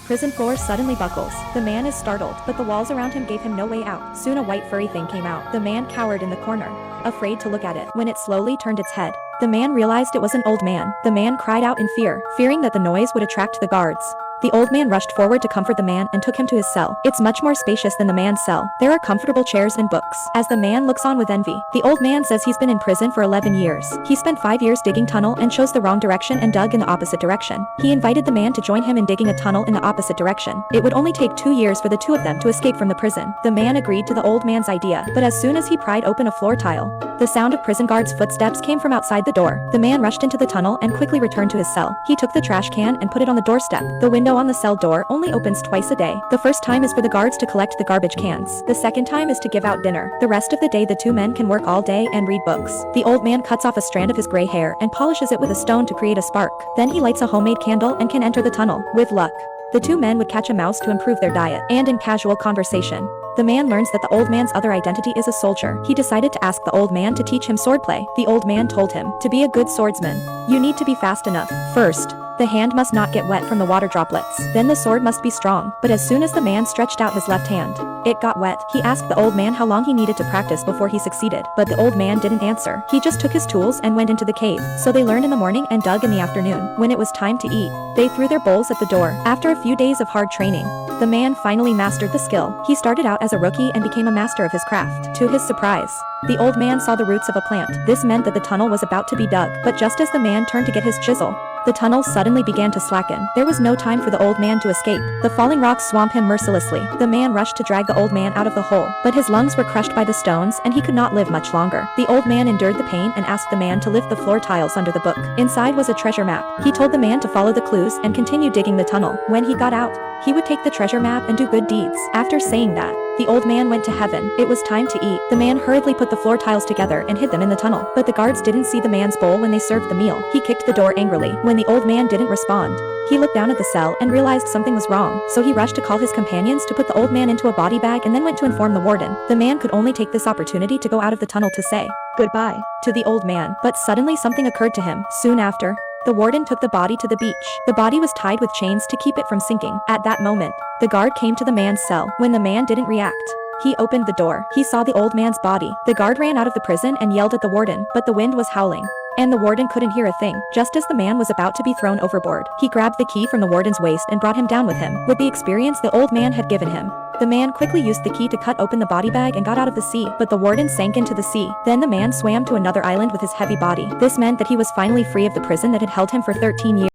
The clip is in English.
Prison floor suddenly buckles. The man is startled, but the walls around him gave him no way out. Soon a white furry thing came out. The man cowered in the corner, afraid to look at it. When it slowly turned its head, the man realized it was an old man. The man cried out in fear, fearing that the noise would attract the guards. The old man rushed forward to comfort the man and took him to his cell. It's much more spacious than the man's cell. There are comfortable chairs and books. As the man looks on with envy, the old man says he's been in prison for 11 years. He spent 5 years digging tunnel and chose the wrong direction and dug in the opposite direction. He invited the man to join him in digging a tunnel in the opposite direction. It would only take 2 years for the two of them to escape from the prison. The man agreed to the old man's idea, but as soon as he pried open a floor tile, the sound of prison guards' footsteps came from outside the door. The man rushed into the tunnel and quickly returned to his cell. He took the trash can and put it on the doorstep. The window on the cell door only opens twice a day. The first time is for the guards to collect the garbage cans. The second time is to give out dinner. The rest of the day the two men can work all day and read books. The old man cuts off a strand of his gray hair and polishes it with a stone to create a spark. Then he lights a homemade candle and can enter the tunnel. With luck, the two men would catch a mouse to improve their diet. And in casual conversation, the man learns that the old man's other identity is a soldier. He decided to ask the old man to teach him swordplay. The old man told him, to be a good swordsman, you need to be fast enough. First, the hand must not get wet from the water droplets. Then the sword must be strong. But as soon as the man stretched out his left hand, it got wet. He asked the old man how long he needed to practice before he succeeded. But the old man didn't answer. He just took his tools and went into the cave. So they learned in the morning and dug in the afternoon. When it was time to eat, they threw their bowls at the door. After a few days of hard training, the man finally mastered the skill. He started out as a rookie and became a master of his craft. To his surprise, the old man saw the roots of a plant. This meant that the tunnel was about to be dug. But just as the man turned to get his chisel, the tunnel suddenly began to slacken. There was no time for the old man to escape. The falling rocks swamped him mercilessly. The man rushed to drag the old man out of the hole, but his lungs were crushed by the stones and he could not live much longer. The old man endured the pain and asked the man to lift the floor tiles under the book. Inside was a treasure map. He told the man to follow the clues and continue digging the tunnel. When he got out, he would take the treasure map and do good deeds. After saying that, the old man went to heaven. It was time to eat. The man hurriedly put the floor tiles together and hid them in the tunnel. But the guards didn't see the man's bowl when they served the meal. He kicked the door angrily. When the old man didn't respond, he looked down at the cell and realized something was wrong. So he rushed to call his companions to put the old man into a body bag and then went to inform the warden. The man could only take this opportunity to go out of the tunnel to say goodbye to the old man. But suddenly something occurred to him. Soon after, the warden took the body to the beach. The body was tied with chains to keep it from sinking. At that moment, the guard came to the man's cell. When the man didn't react, he opened the door. He saw the old man's body. The guard ran out of the prison and yelled at the warden, but the wind was howling, and the warden couldn't hear a thing. Just as the man was about to be thrown overboard, he grabbed the key from the warden's waist and brought him down with him. With the experience the old man had given him, the man quickly used the key to cut open the body bag and got out of the sea, but the warden sank into the sea. Then the man swam to another island with his heavy body. This meant that he was finally free of the prison that had held him for 13 years.